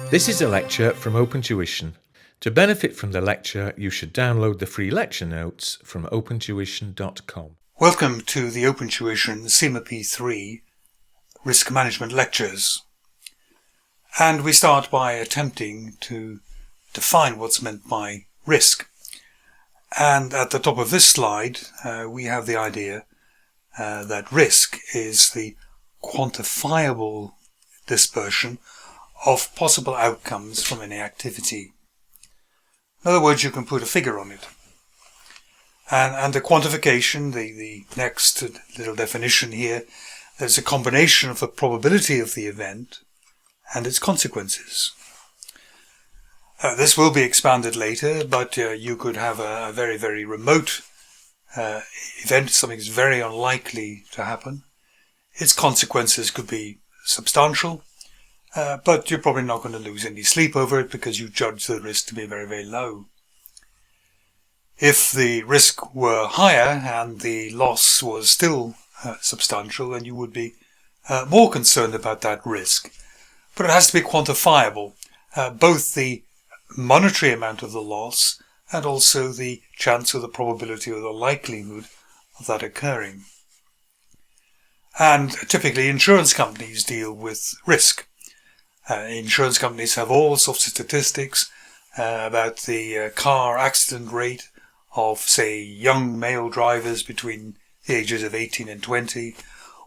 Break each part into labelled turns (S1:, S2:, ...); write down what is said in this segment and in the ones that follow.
S1: This is a lecture from OpenTuition. To benefit from the lecture, you should download the free lecture notes from opentuition.com.
S2: Welcome to the OpenTuition CIMA P3 Risk Management Lectures. And we start by attempting to define what's meant by risk. And at the top of this slide, we have the idea that risk is the quantifiable dispersion of possible outcomes from any activity. In other words, you can put a figure on it. And the quantification, the next little definition here, there's a combination of the probability of the event and its consequences. This will be expanded later, but you could have a very, very remote event, something that's very unlikely to happen. Its consequences could be substantial, but you're probably not going to lose any sleep over it because you judge the risk to be very, very low. If the risk were higher and the loss was still substantial, then you would be more concerned about that risk. But it has to be quantifiable, both the monetary amount of the loss and also the chance or the probability or the likelihood of that occurring. And typically insurance companies deal with risk. Insurance companies have all sorts of statistics about the car accident rate of, say, young male drivers between the ages of 18 and 20,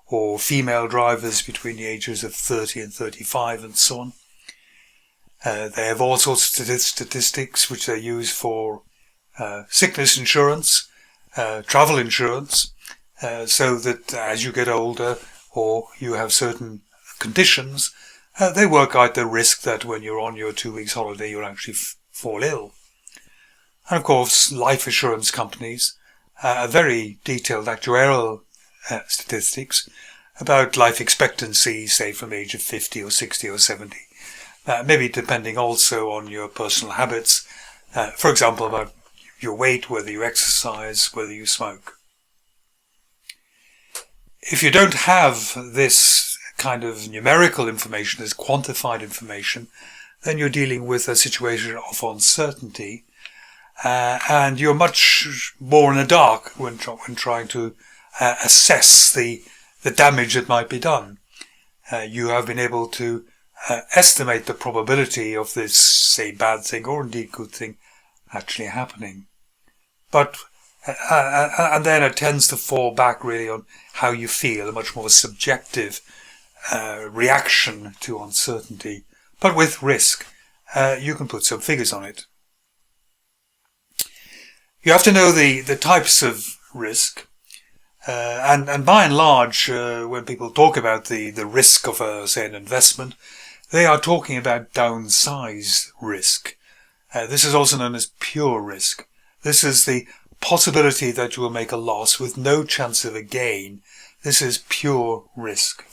S2: or female drivers between the ages of 30 and 35, and so on. They have all sorts of statistics which they use for sickness insurance, travel insurance, so that as you get older or you have certain conditions, they work out the risk that when you're on your 2 weeks holiday, you'll actually fall ill. And of course, life insurance companies have very detailed actuarial statistics about life expectancy, say from the age of 50 or 60 or 70. Maybe depending also on your personal habits, for example, about your weight, whether you exercise, whether you smoke. If you don't have this kind of numerical information, this quantified information, then you're dealing with a situation of uncertainty, and you're much more in the dark when trying to assess the damage that might be done. You have been able to estimate the probability of this, say, bad thing or indeed good thing actually happening. But and then it tends to fall back really on how you feel, a much more subjective reaction to uncertainty. But with risk, you can put some figures on it. You have to know the types of risk, and by and large, when people talk about the risk of say an investment, they are talking about downsized risk. This is also known as pure risk. This is the possibility that you will make a loss with no chance of a gain. This is pure risk.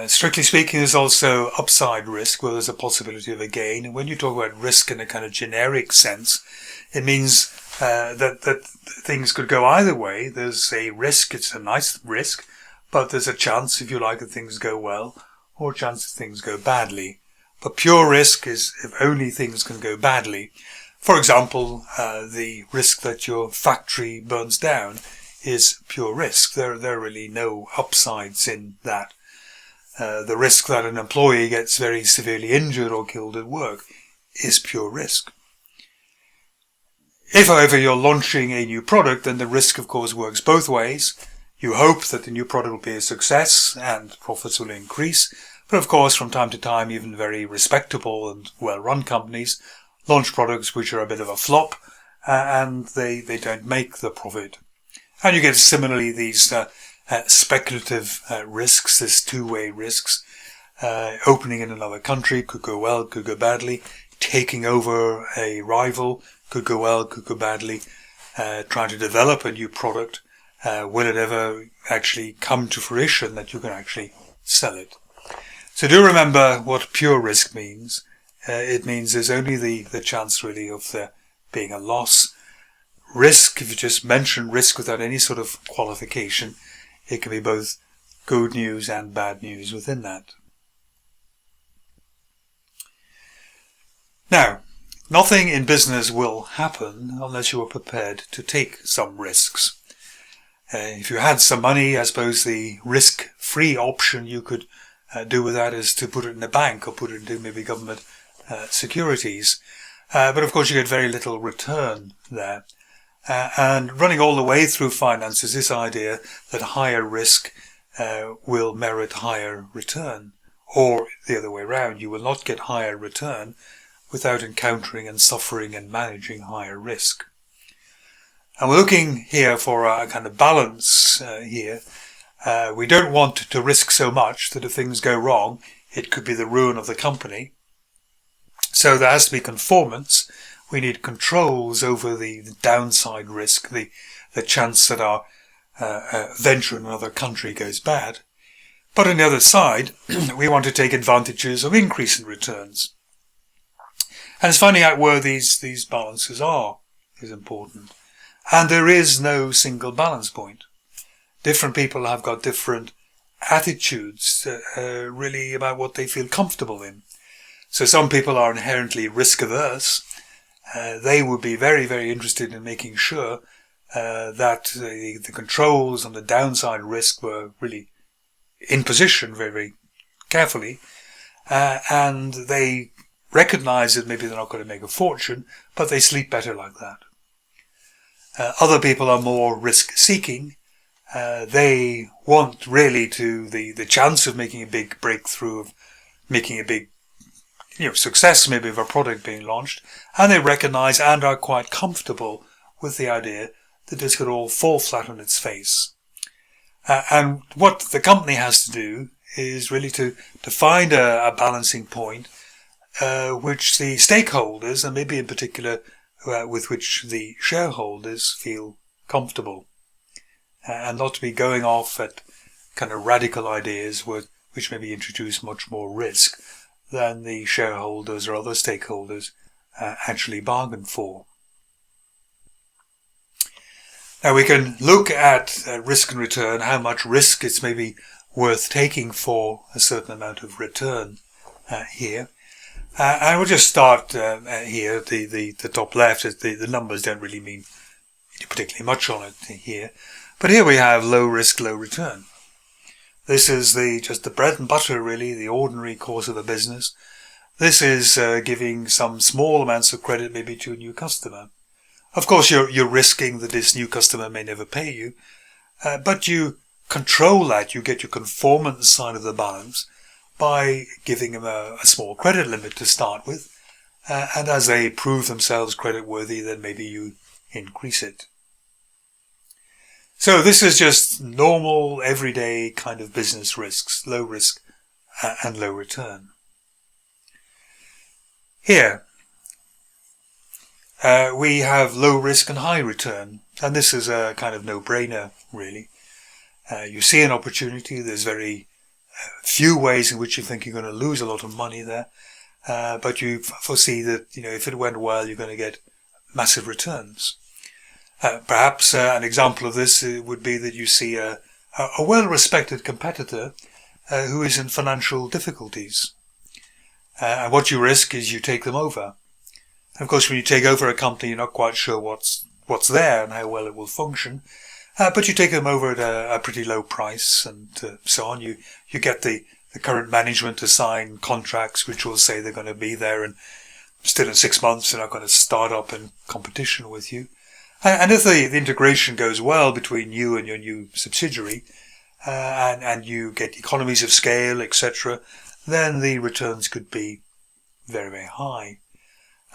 S2: Strictly speaking, there's also upside risk, where there's a possibility of a gain. And when you talk about risk in a kind of generic sense, it means that things could go either way. There's a risk, it's a nice risk, but there's a chance, if you like, that things go well, or a chance that things go badly. But pure risk is if only things can go badly. For example, the risk that your factory burns down is pure risk. There are really no upsides in that. The risk that an employee gets very severely injured or killed at work is pure risk. If, however, you're launching a new product, then the risk, of course, works both ways. You hope that the new product will be a success and profits will increase. But, of course, from time to time, even very respectable and well-run companies launch products which are a bit of a flop, and they don't make the profit. And you get similarly these speculative risks, these two-way risks. Opening in another country could go well, could go badly. Taking over a rival could go well, could go badly. Trying to develop a new product, will it ever actually come to fruition that you can actually sell it? So do remember what pure risk means. It means there's only the chance really of there being a loss. Risk, if you just mention risk without any sort of qualification, it can be both good news and bad news within that. Now, nothing in business will happen unless you are prepared to take some risks. If you had some money, I suppose the risk-free option you could do with that is to put it in a bank or put it into maybe government securities. But of course you get very little return there. And running all the way through finance is this idea that higher risk will merit higher return. Or the other way around, you will not get higher return without encountering and suffering and managing higher risk. And we're looking here for a kind of balance here. We don't want to risk so much that if things go wrong, it could be the ruin of the company. So there has to be conformance. We need controls over the downside risk, the chance that our venture in another country goes bad. But on the other side, we want to take advantages of increase in returns. And it's finding out where these balances are is important. And there is no single balance point. Different people have got different attitudes really about what they feel comfortable in. So some people are inherently risk averse. They would be very, very interested in making sure that the controls on the downside risk were really in position very, very carefully. And they recognize that maybe they're not going to make a fortune, but they sleep better like that. Other people are more risk-seeking. They want really the chance of making a big breakthrough, of making a big success maybe of a product being launched, and they recognize and are quite comfortable with the idea that this could all fall flat on its face. And what the company has to do is really to find a balancing point which the stakeholders, and maybe in particular with which the shareholders feel comfortable, and not to be going off at kind of radical ideas which maybe introduce much more risk than the shareholders or other stakeholders actually bargained for. Now we can look at risk and return, how much risk it's maybe worth taking for a certain amount of return here. And we'll just start here, the top left. The numbers don't really mean particularly much on it here. But here we have low risk, low return. This is just the bread and butter, really, the ordinary course of a business. This is giving some small amounts of credit maybe to a new customer. Of course, you're risking that this new customer may never pay you, but you control that. You get your conformance side of the balance by giving them a small credit limit to start with, and as they prove themselves creditworthy, then maybe you increase it. So this is just normal, everyday kind of business risks, low risk and low return. Here, we have low risk and high return, and this is a kind of no-brainer, really. You see an opportunity, there's very few ways in which you think you're going to lose a lot of money there, but you foresee that, if it went well, you're going to get massive returns. Perhaps an example of this would be that you see a well-respected competitor who is in financial difficulties. And what you risk is you take them over. And of course, when you take over a company, you're not quite sure what's there and how well it will function. But you take them over at a pretty low price and so on. You get the current management to sign contracts which will say they're going to be there, and still in 6 months they're not going to start up in competition with you. And if the integration goes well between you and your new subsidiary, and you get economies of scale, etc., then the returns could be very, very high.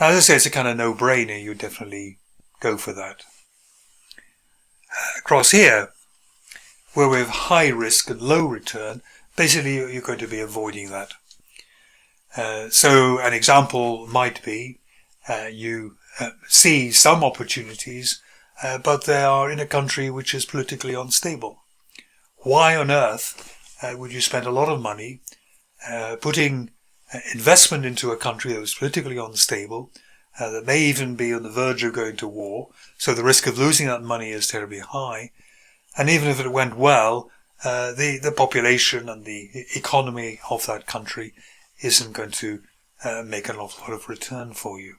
S2: As I say, it's a kind of no-brainer. You definitely go for that. Across here, where we have high risk and low return, basically you're going to be avoiding that. So an example might be you see some opportunities, but they are in a country which is politically unstable. Why on earth would you spend a lot of money putting investment into a country that was politically unstable, that may even be on the verge of going to war, so the risk of losing that money is terribly high, and even if it went well, the population and the economy of that country isn't going to make an awful lot of return for you.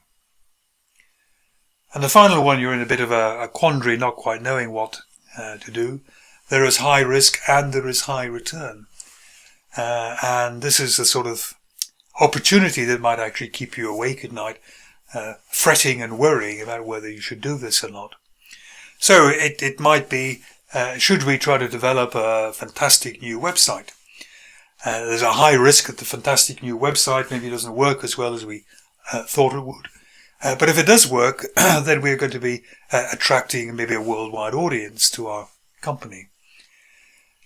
S2: And the final one, you're in a bit of a quandary, not quite knowing what to do. There is high risk and there is high return. And this is the sort of opportunity that might actually keep you awake at night, fretting and worrying about whether you should do this or not. So it might be, should we try to develop a fantastic new website? There's a high risk that the fantastic new website maybe doesn't work as well as we thought it would. But if it does work, then we're going to be attracting maybe a worldwide audience to our company.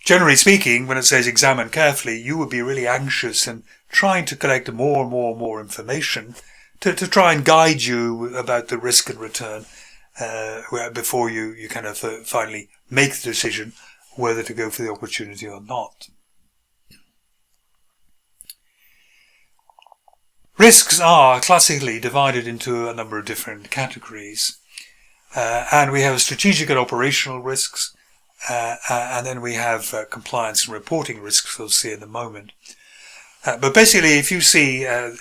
S2: Generally speaking, when it says examine carefully, you would be really anxious and trying to collect more and more information to try and guide you about the risk and return before you kind of finally make the decision whether to go for the opportunity or not. Risks are classically divided into a number of different categories. And we have strategic and operational risks, and then we have compliance and reporting risks we'll see in a moment. But basically, if you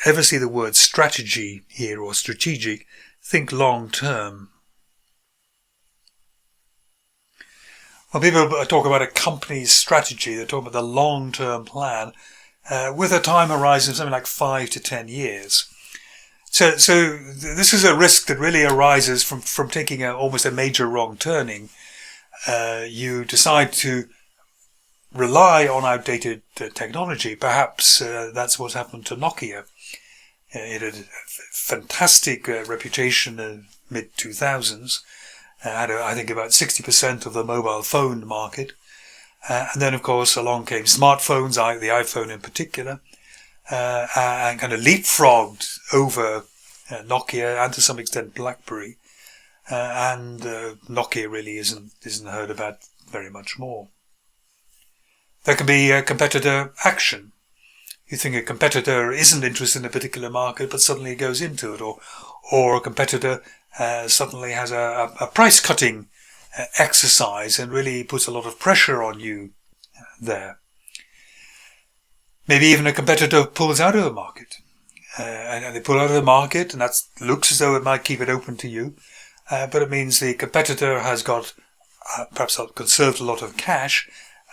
S2: ever see the word strategy here or strategic, think long term. When people talk about a company's strategy, they're talking about the long-term plan with a time horizon of something like 5 to 10 years. So this is a risk that really arises from taking almost a major wrong turning. You decide to rely on outdated technology. Perhaps that's what happened to Nokia. It had a fantastic reputation in the mid-2000s. Had, I think, about 60% of the mobile phone market. And then, of course, along came smartphones, the iPhone in particular, and kind of leapfrogged over Nokia and to some extent BlackBerry. And Nokia really isn't heard about very much more. There can be competitor action. You think a competitor isn't interested in a particular market, but suddenly goes into it, or a competitor suddenly has a price-cutting exercise and really puts a lot of pressure on you there. Maybe even a competitor pulls out of the market. And they pull out of the market, and that looks as though it might keep it open to you. But it means the competitor has got perhaps conserved a lot of cash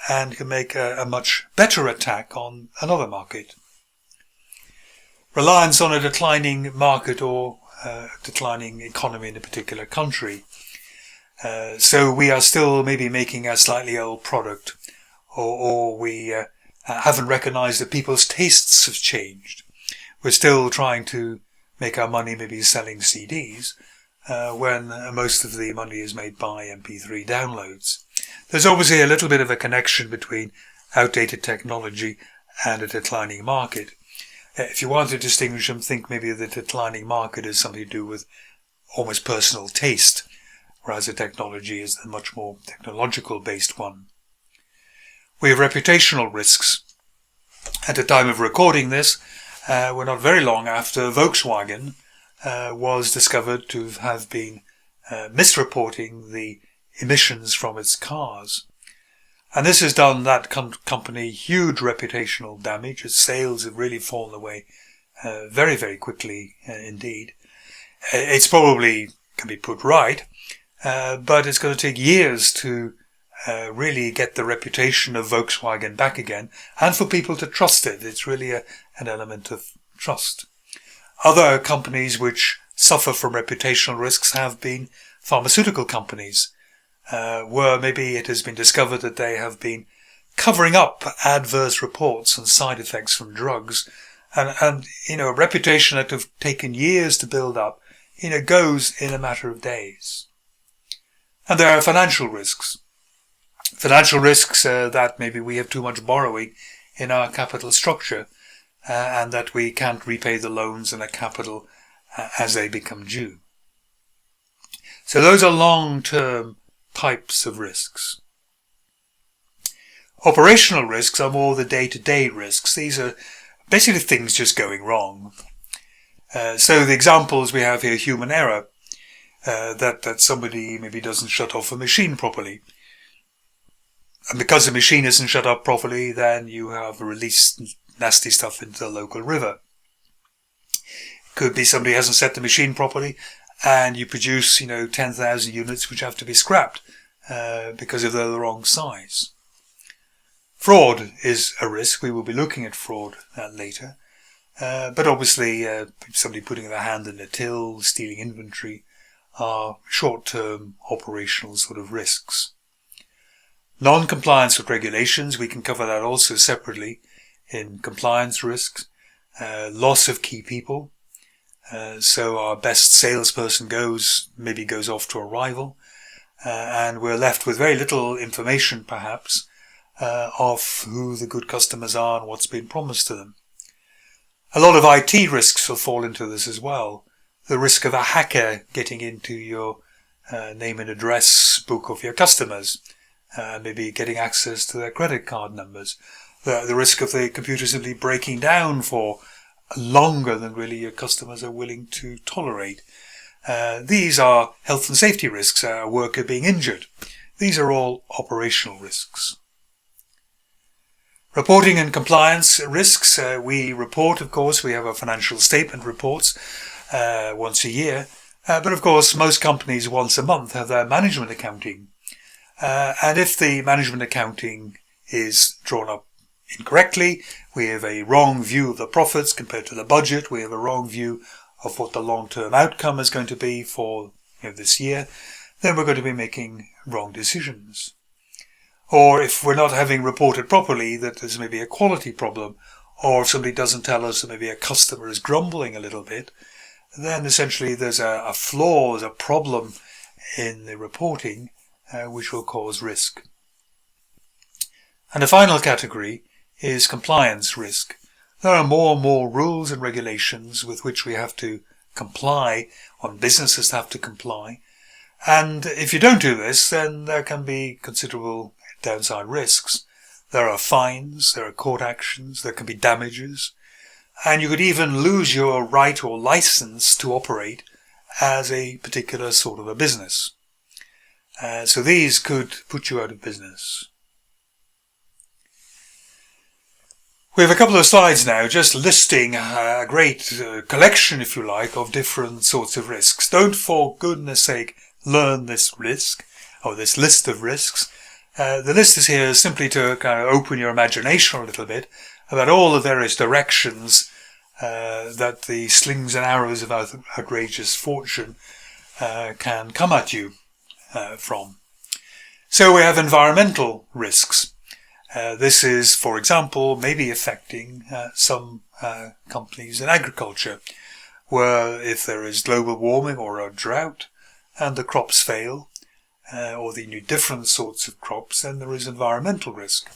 S2: and can make a much better attack on another market. Reliance on a declining market or declining economy in a particular country. So we are still maybe making a slightly old product, or we haven't recognized that people's tastes have changed. We're still trying to make our money maybe selling CDs, when most of the money is made by MP3 downloads. There's obviously a little bit of a connection between outdated technology and a declining market. If you want to distinguish them, think maybe the declining market is something to do with almost personal taste, whereas the technology is a much more technological-based one. We have reputational risks. At the time of recording this, we're not very long after Volkswagen was discovered to have been misreporting the emissions from its cars. And this has done that company huge reputational damage. Its sales have really fallen away very, very quickly indeed. It's probably can be put right, but it's going to take years to really get the reputation of Volkswagen back again and for people to trust it. It's really an element of trust. Other companies which suffer from reputational risks have been pharmaceutical companies, where maybe it has been discovered that they have been covering up adverse reports and side effects from drugs. And a reputation that have taken years to build up, goes in a matter of days. And there are financial risks. Financial risks that maybe we have too much borrowing in our capital structure, and that we can't repay the loans and the capital as they become due. So those are long-term types of risks. Operational risks are more the day-to-day risks. These are basically things just going wrong. So the examples we have here, human error, that somebody maybe doesn't shut off a machine properly. And because the machine isn't shut up properly, then you have released nasty stuff into the local river. Could be somebody hasn't set the machine properly, and you produce, 10,000 units which have to be scrapped because they're the wrong size. Fraud is a risk. We will be looking at fraud later. But obviously, somebody putting their hand in the till, stealing inventory, are short-term operational sort of risks. Non-compliance with regulations, we can cover that also separately in compliance risks. Loss of key people. So our best salesperson goes off to a rival, and we're left with very little information, perhaps, of who the good customers are and what's been promised to them. A lot of IT risks will fall into this as well. The risk of a hacker getting into your name and address book of your customers, maybe getting access to their credit card numbers. The risk of the computer simply breaking down for longer than really your customers are willing to tolerate. These are health and safety risks, a worker being injured. These are all operational risks. Reporting and compliance risks. We report, of course, we have our financial statement reports once a year. But of course, most companies once a month have their management accounting. And if the management accounting is drawn up incorrectly, we have a wrong view of the profits compared to the budget, we have a wrong view of what the long-term outcome is going to be for this year, then we're going to be making wrong decisions. Or if we're not having reported properly that there's maybe a quality problem, or if somebody doesn't tell us that maybe a customer is grumbling a little bit, then essentially there's a flaw, there's a problem in the reporting which will cause risk. And the final category is compliance risk. There are more and more rules and regulations with which we have to comply, or businesses have to comply. And if you don't do this, then there can be considerable downside risks. There are fines, there are court actions, there can be damages, and you could even lose your right or license to operate as a particular sort of a business. So these could put you out of business. We have a couple of slides now just listing a great collection, if you like, of different sorts of risks. Don't, for goodness sake, learn this risk, or this list of risks. The list is here simply to kind of open your imagination a little bit about all the various directions that the slings and arrows of outrageous fortune can come at you from. So we have environmental risks. This is, for example, maybe affecting some companies in agriculture, where if there is global warming or a drought and the crops fail, or they need different sorts of crops, then there is environmental risk.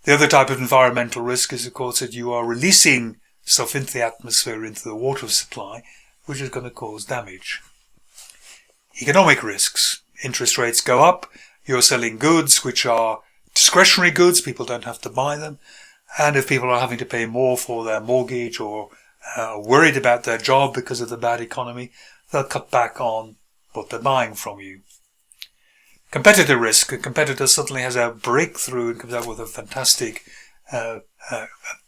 S2: The other type of environmental risk is, of course, that you are releasing stuff into the atmosphere, into the water supply, which is going to cause damage. Economic risks. Interest rates go up. You're selling goods which are discretionary goods. People don't have to buy them. And if people are having to pay more for their mortgage or worried about their job because of the bad economy, they'll cut back on what they're buying from you. Competitor risk. A competitor suddenly has a breakthrough and comes out with a fantastic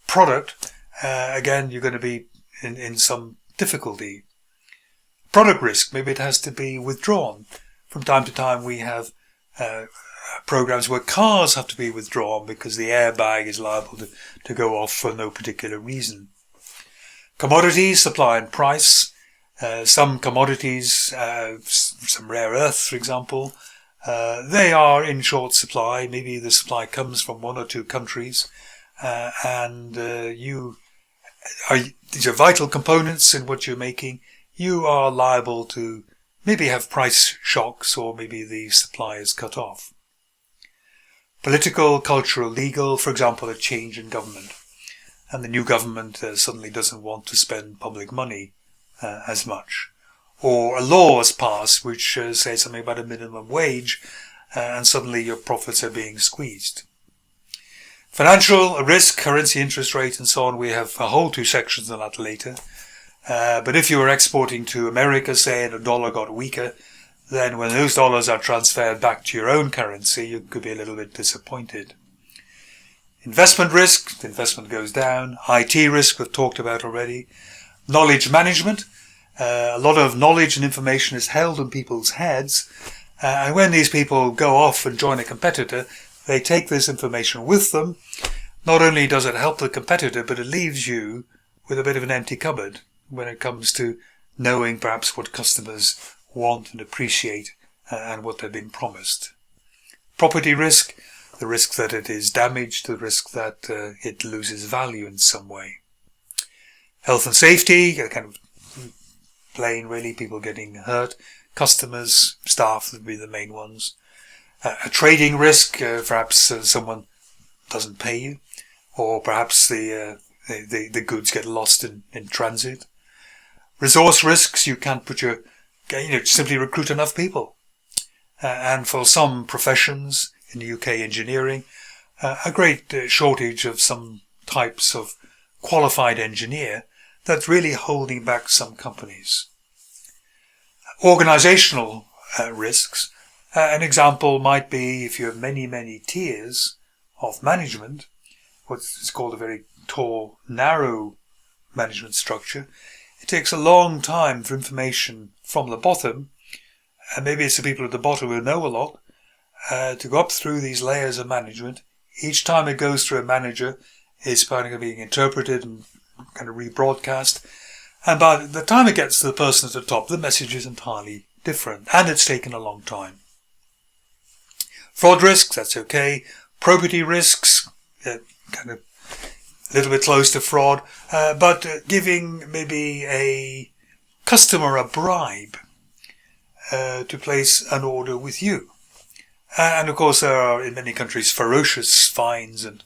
S2: product. Again, you're going to be in some difficulty. Product risk. Maybe it has to be withdrawn. From time to time we have programs where cars have to be withdrawn because the airbag is liable to go off for no particular reason. Commodities, supply and price. Some commodities, some rare earths, for example, they are in short supply. Maybe the supply comes from one or two countries, and these are vital components in what you're making. You are liable to maybe have price shocks, or maybe the supply is cut off. Political, cultural, legal, for example, a change in government, and the new government suddenly doesn't want to spend public money as much. Or a law is passed which says something about a minimum wage, and suddenly your profits are being squeezed. Financial risk, currency, interest rate, and so on. We have a whole two sections on that later. But if you were exporting to America, say, and the dollar got weaker, then when those dollars are transferred back to your own currency, you could be a little bit disappointed. Investment risk, the investment goes down. IT risk, we've talked about already. Knowledge management. A lot of knowledge and information is held in people's heads. And when these people go off and join a competitor, they take this information with them. Not only does it help the competitor, but it leaves you with a bit of an empty cupboard when it comes to knowing perhaps what customers want and appreciate and what they've been promised. Property risk, the risk that it is damaged, the risk that it loses value in some way. Health and safety, kind of plain really, people getting hurt. Customers, staff would be the main ones. A trading risk, perhaps someone doesn't pay you, or perhaps the goods get lost in transit. Resource risks, you can't simply recruit enough people. And for some professions, in the UK engineering, a great shortage of some types of qualified engineer that's really holding back some companies. Organizational risks. An example might be if you have many tiers of management, what's called a very tall, narrow management structure. It takes a long time for information from the bottom, and maybe it's the people at the bottom who know a lot, to go up through these layers of management. Each time it goes through a manager, it's being interpreted and kind of rebroadcast. And by the time it gets to the person at the top, the message is entirely different, and it's taken a long time. Fraud risks, that's okay. Property risks, kind of a little bit close to fraud, but giving maybe a customer a bribe to place an order with you. And of course there are in many countries ferocious fines and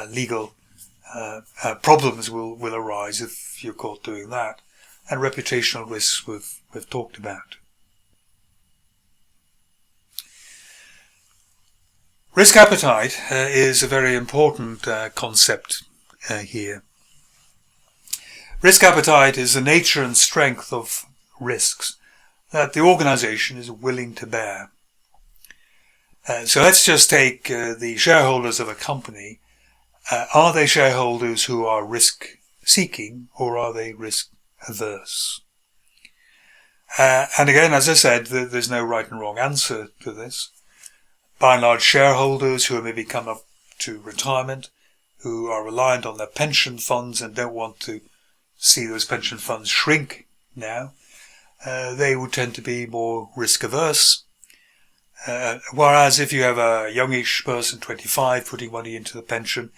S2: legal problems will arise if you're caught doing that. And reputational risks we've talked about. Risk appetite is a very important concept here. Risk appetite is the nature and strength of risks that the organization is willing to bear. So let's just take the shareholders of a company. Are they shareholders who are risk-seeking, or are they risk-averse? And again, as I said, there's no right and wrong answer to this. By and large, shareholders who are maybe come up to retirement, who are reliant on their pension funds and don't want to see those pension funds shrink now, they would tend to be more risk-averse. Whereas if you have a youngish person, 25, putting money into the pension,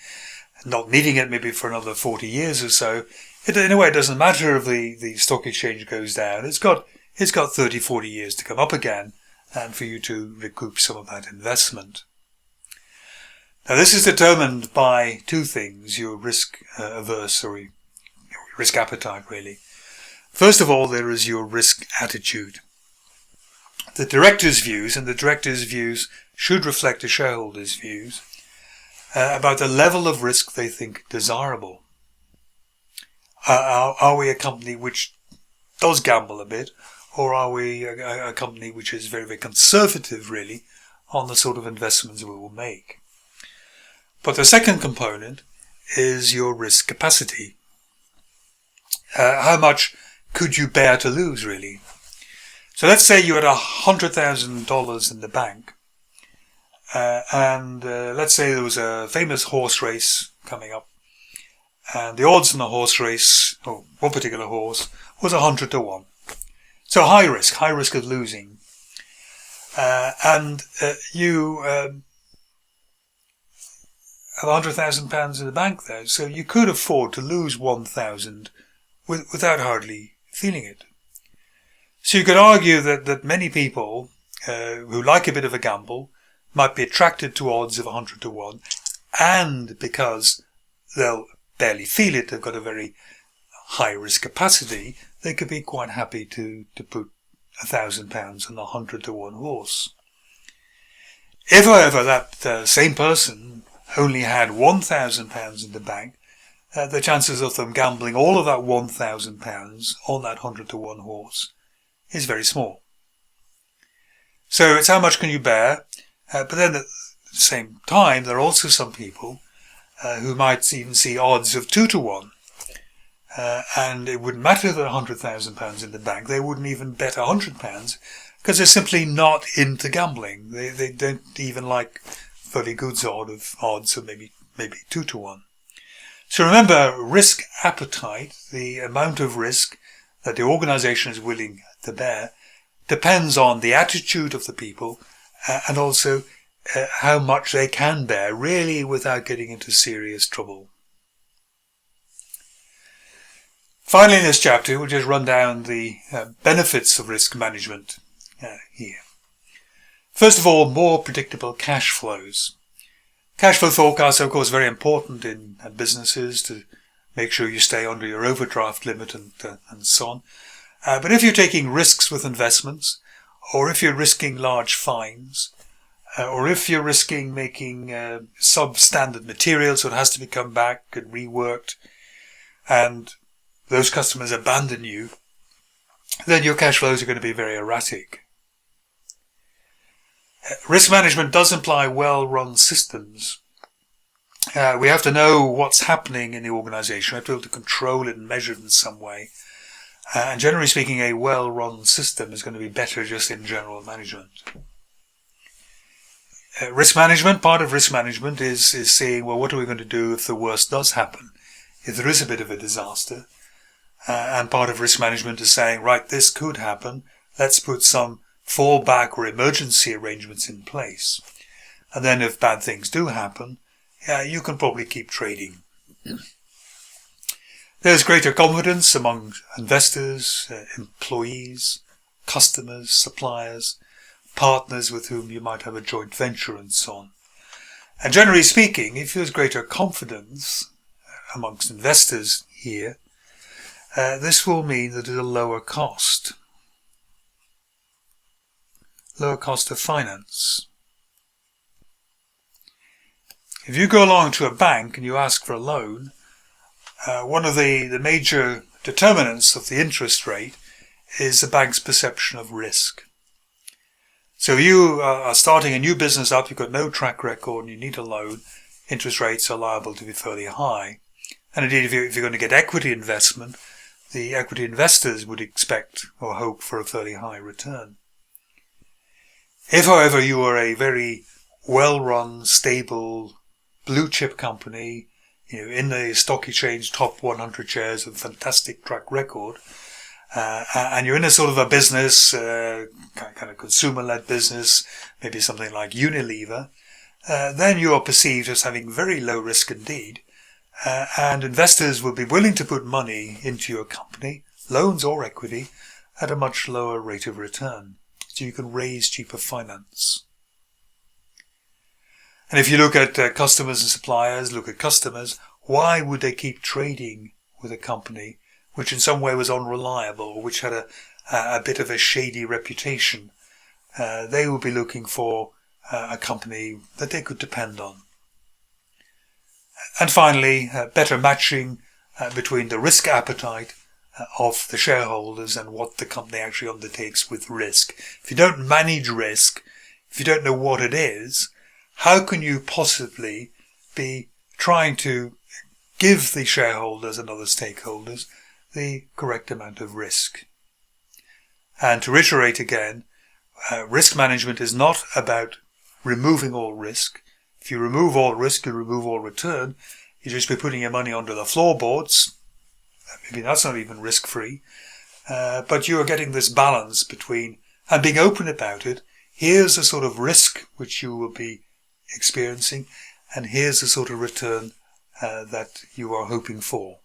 S2: not needing it maybe for another 40 years or so, in a way it doesn't matter if the stock exchange goes down. It's got 30, 40 years to come up again, and for you to recoup some of that investment. Now this is determined by two things, your risk averse or your risk appetite really. First of all, there is your risk attitude. The director's views, and the director's views should reflect the shareholders' views, about the level of risk they think desirable. Are we a company which does gamble a bit, or are we a company which is very, very conservative really on the sort of investments we will make? But the second component is your risk capacity. How much could you bear to lose really? So let's say you had $100,000 in the bank, and let's say there was a famous horse race coming up, and the odds in the horse race, or one particular horse, was 100 to 1. So high risk of losing. And you have £100,000 in the bank there, so you could afford to lose 1,000 without hardly feeling it. So you could argue that many people who like a bit of a gamble might be attracted to odds of 100 to 1, and because they'll barely feel it, they've got a very high risk capacity, they could be quite happy to put £1,000 on a 100 to 1 horse. If, however, that same person only had £1,000 in the bank, the chances of them gambling all of that £1,000 on that 100 to 1 horse is very small. So it's how much can you bear, but then at the same time there are also some people who might even see odds of 2 to 1. and it wouldn't matter that £100,000 in the bank. They wouldn't even bet £100 because they're simply not into gambling. They don't even like very good odds, or maybe 2 to 1. So remember, risk appetite, the amount of risk that the organization is willing to bear, depends on the attitude of the people and also how much they can bear, really, without getting into serious trouble. Finally, in this chapter, we'll just run down the benefits of risk management here. First of all, more predictable cash flows. Cash flow forecasts are, of course, very important in businesses to make sure you stay under your overdraft limit and so on. But if you're taking risks with investments, or if you're risking large fines, or if you're risking making substandard material, so it has to be come back and reworked, and those customers abandon you, then your cash flows are going to be very erratic. Risk management does imply well-run systems. We have to know what's happening in the organization. We have to be able to control it and measure it in some way. And generally speaking, a well-run system is going to be better just in general management. Risk management, part of risk management is saying, well, what are we going to do if the worst does happen? If there is a bit of a disaster. And part of risk management is saying, right, this could happen. Let's put some fallback or emergency arrangements in place. And then if bad things do happen, you can probably keep trading. There's greater confidence among investors, employees, customers, suppliers, partners with whom you might have a joint venture and so on. And generally speaking, if there's greater confidence amongst investors here, this will mean that there's a lower cost of finance. If you go along to a bank and you ask for a loan, one of the major determinants of the interest rate is the bank's perception of risk. So you are starting a new business up, you've got no track record and you need a loan, interest rates are liable to be fairly high. And indeed, if you're going to get equity investment, the equity investors would expect or hope for a fairly high return. If, however, you are a very well-run, stable, blue-chip company, in the stock exchange top 100 shares with fantastic track record, and you're in a sort of a business, kind of consumer-led business, maybe something like Unilever, then you are perceived as having very low risk indeed, and investors will be willing to put money into your company, loans or equity, at a much lower rate of return. So you can raise cheaper finance. And if you look at customers and suppliers, look at customers, why would they keep trading with a company which in some way was unreliable, or which had a bit of a shady reputation? They would be looking for a company that they could depend on. And finally, better matching between the risk appetite of the shareholders and what the company actually undertakes with risk. If you don't manage risk, if you don't know what it is, how can you possibly be trying to give the shareholders and other stakeholders the correct amount of risk? And to reiterate again, risk management is not about removing all risk. If you remove all risk, you remove all return. You just be putting your money under the floorboards. Maybe that's not even risk-free. But you are getting this balance between, and being open about it, here's the sort of risk which you will be experiencing, and here's the sort of return that you are hoping for.